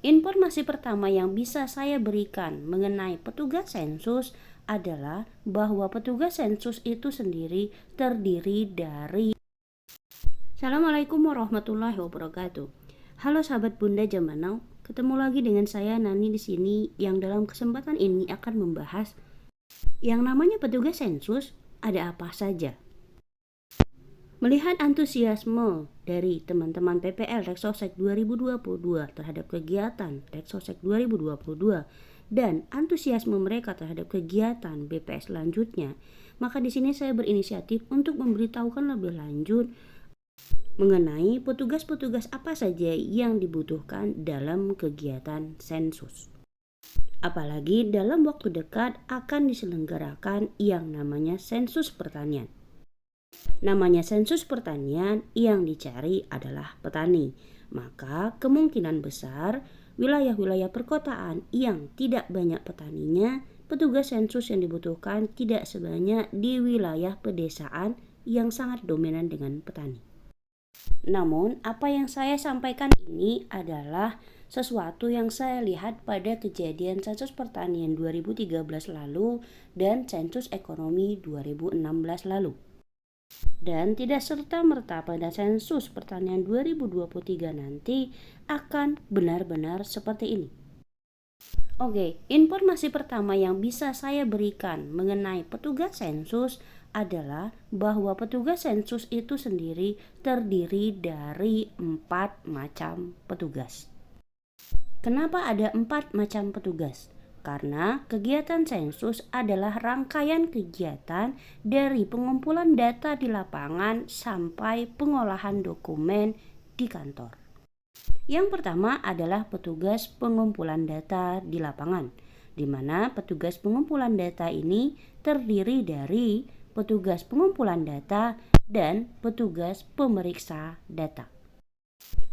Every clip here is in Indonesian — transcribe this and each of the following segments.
Informasi pertama yang bisa saya berikan mengenai petugas sensus adalah bahwa petugas sensus itu sendiri terdiri dari Assalamualaikum warahmatullahi wabarakatuh. Halo sahabat Bunda Zaman Now, ketemu lagi dengan saya Nani di sini yang dalam kesempatan ini akan membahas yang namanya petugas sensus ada apa saja. Melihat antusiasme dari teman-teman PPL Reksosek 2022 terhadap kegiatan Reksosek 2022 dan antusiasme mereka terhadap kegiatan BPS selanjutnya, maka di sini saya berinisiatif untuk memberitahukan lebih lanjut mengenai petugas-petugas apa saja yang dibutuhkan dalam kegiatan sensus. Apalagi dalam waktu dekat akan diselenggarakan yang namanya sensus pertanian. Namanya sensus pertanian, yang dicari adalah petani. Maka kemungkinan besar wilayah-wilayah perkotaan yang tidak banyak petaninya, petugas sensus yang dibutuhkan tidak sebanyak di wilayah pedesaan yang sangat dominan dengan petani. Namun, apa yang saya sampaikan ini adalah sesuatu yang saya lihat pada kejadian sensus pertanian 2013 lalu dan sensus ekonomi 2016 lalu. Dan tidak serta-merta pada sensus pertanian 2023 nanti akan benar-benar seperti ini. Oke, informasi pertama yang bisa saya berikan mengenai petugas sensus adalah bahwa petugas sensus itu sendiri terdiri dari 4 macam petugas. Kenapa ada 4 macam petugas? Karena kegiatan sensus adalah rangkaian kegiatan dari pengumpulan data di lapangan sampai pengolahan dokumen di kantor. Yang pertama adalah petugas pengumpulan data di lapangan, di mana petugas pengumpulan data ini terdiri dari petugas pengumpulan data dan petugas pemeriksa data.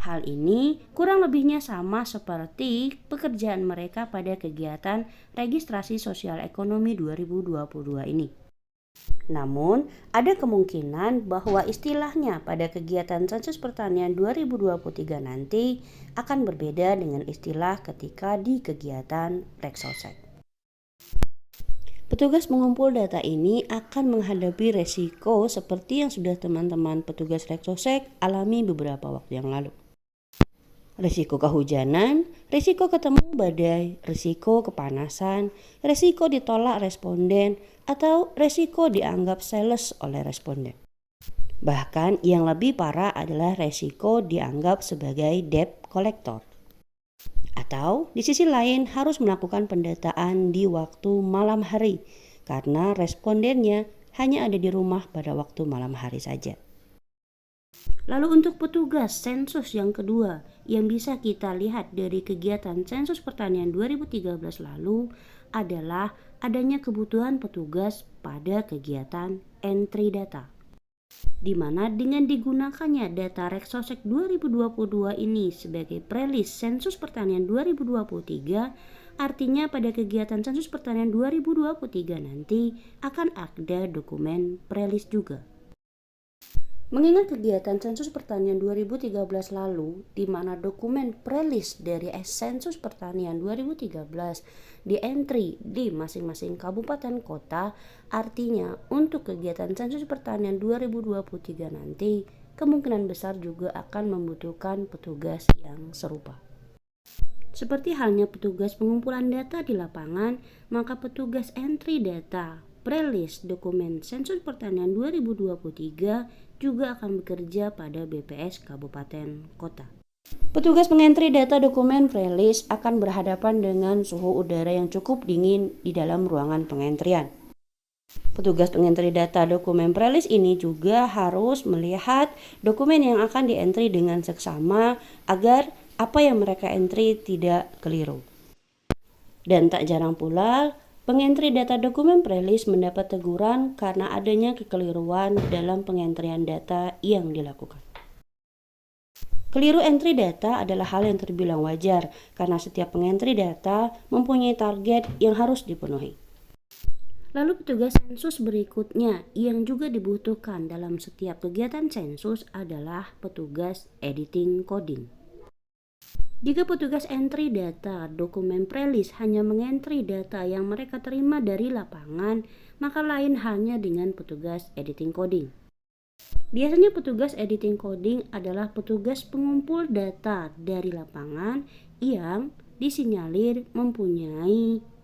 Hal ini kurang lebihnya sama seperti pekerjaan mereka pada kegiatan registrasi sosial ekonomi 2022 ini. Namun, ada kemungkinan bahwa istilahnya pada kegiatan sensus pertanian 2023 nanti akan berbeda dengan istilah ketika di kegiatan Reksosek. Petugas pengumpul data ini akan menghadapi resiko seperti yang sudah teman-teman petugas Reksosek alami beberapa waktu yang lalu. Risiko kehujanan, risiko ketemu badai, risiko kepanasan, risiko ditolak responden, atau risiko dianggap sales oleh responden. Bahkan yang lebih parah adalah risiko dianggap sebagai debt collector. Atau di sisi lain harus melakukan pendataan di waktu malam hari karena respondennya hanya ada di rumah pada waktu malam hari saja. Lalu untuk petugas sensus yang kedua yang bisa kita lihat dari kegiatan sensus pertanian 2013 lalu adalah adanya kebutuhan petugas pada kegiatan entry data. Di mana dengan digunakannya data Reksosek 2022 ini sebagai prelis sensus pertanian 2023, artinya pada kegiatan sensus pertanian 2023 nanti akan ada dokumen prelis juga. Mengingat kegiatan sensus pertanian 2013 lalu, di mana dokumen prelis dari sensus pertanian 2013 di entry di masing-masing kabupaten kota, artinya untuk kegiatan sensus pertanian 2023 nanti, kemungkinan besar juga akan membutuhkan petugas yang serupa. Seperti halnya petugas pengumpulan data di lapangan, maka petugas entry data prelis dokumen sensus pertanian 2023 juga akan bekerja pada BPS Kabupaten Kota. Petugas pengentry data dokumen prelis akan berhadapan dengan suhu udara yang cukup dingin di dalam ruangan pengentrian. Petugas pengentry data dokumen prelis ini juga harus melihat dokumen yang akan dientry dengan seksama agar apa yang mereka entry tidak keliru. Dan tak jarang pula pengentry data dokumen prelis mendapat teguran karena adanya kekeliruan dalam pengentrian data yang dilakukan. Keliru entry data adalah hal yang terbilang wajar karena setiap pengentry data mempunyai target yang harus dipenuhi. Lalu petugas sensus berikutnya yang juga dibutuhkan dalam setiap kegiatan sensus adalah petugas editing coding. Jika petugas entry data dokumen prelis hanya mengentry data yang mereka terima dari lapangan, maka lain halnya dengan petugas editing coding. Biasanya petugas editing coding adalah petugas pengumpul data dari lapangan yang disinyalir mempunyai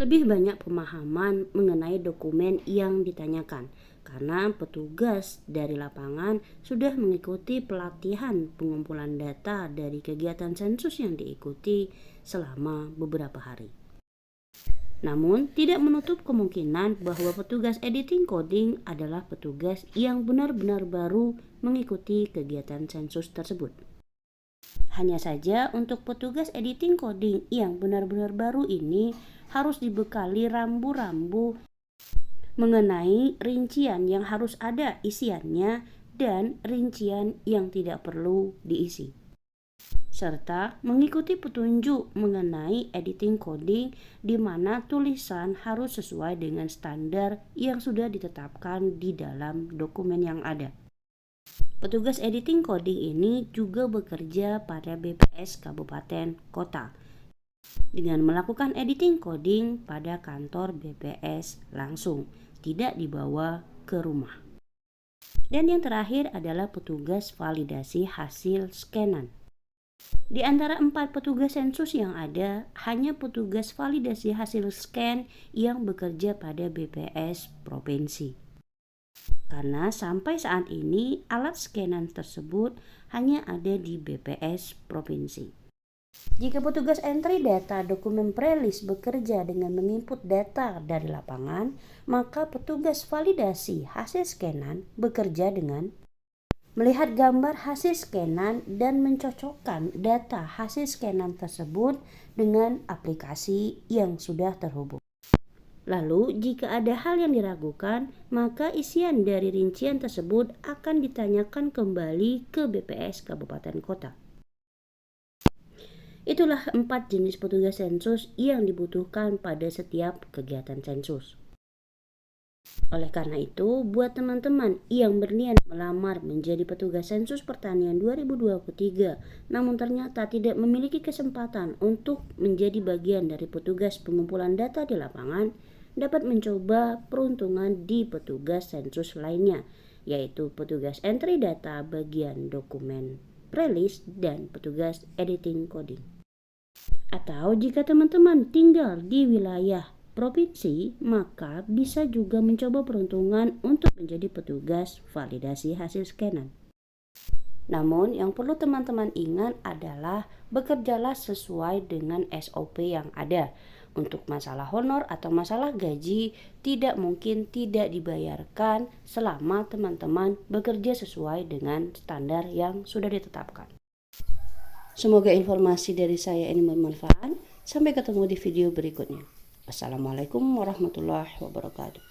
lebih banyak pemahaman mengenai dokumen yang ditanyakan, karena petugas dari lapangan sudah mengikuti pelatihan pengumpulan data dari kegiatan sensus yang diikuti selama beberapa hari. Namun, tidak menutup kemungkinan bahwa petugas editing coding adalah petugas yang benar-benar baru mengikuti kegiatan sensus tersebut. Hanya saja untuk petugas editing coding yang benar-benar baru ini harus dibekali rambu-rambu mengenai rincian yang harus ada isiannya dan rincian yang tidak perlu diisi, serta mengikuti petunjuk mengenai editing coding di mana tulisan harus sesuai dengan standar yang sudah ditetapkan di dalam dokumen yang ada. Petugas editing coding ini juga bekerja pada BPS Kabupaten Kota dengan melakukan editing coding pada kantor BPS langsung, tidak dibawa ke rumah. Dan yang terakhir adalah petugas validasi hasil scanan. Di antara 4 petugas sensus yang ada, hanya petugas validasi hasil scan yang bekerja pada BPS provinsi. Karena sampai saat ini alat scanan tersebut hanya ada di BPS provinsi. Jika petugas entry data dokumen prelis bekerja dengan menginput data dari lapangan, maka petugas validasi hasil scanan bekerja dengan melihat gambar hasil scanan dan mencocokkan data hasil scanan tersebut dengan aplikasi yang sudah terhubung. Lalu, jika ada hal yang diragukan, maka isian dari rincian tersebut akan ditanyakan kembali ke BPS Kabupaten Kota. Itulah 4 jenis petugas sensus yang dibutuhkan pada setiap kegiatan sensus. Oleh karena itu, buat teman-teman yang berniat melamar menjadi petugas sensus pertanian 2023, namun ternyata tidak memiliki kesempatan untuk menjadi bagian dari petugas pengumpulan data di lapangan, dapat mencoba peruntungan di petugas sensus lainnya, yaitu petugas entry data bagian dokumen prelis dan petugas editing coding. Atau jika teman-teman tinggal di wilayah provinsi, maka bisa juga mencoba peruntungan untuk menjadi petugas validasi hasil scanan. Namun yang perlu teman-teman ingat adalah bekerjalah sesuai dengan SOP yang ada. Untuk masalah honor atau masalah gaji tidak mungkin tidak dibayarkan selama teman-teman bekerja sesuai dengan standar yang sudah ditetapkan. Semoga informasi dari saya ini bermanfaat. Sampai ketemu di video berikutnya. Assalamualaikum warahmatullahi wabarakatuh.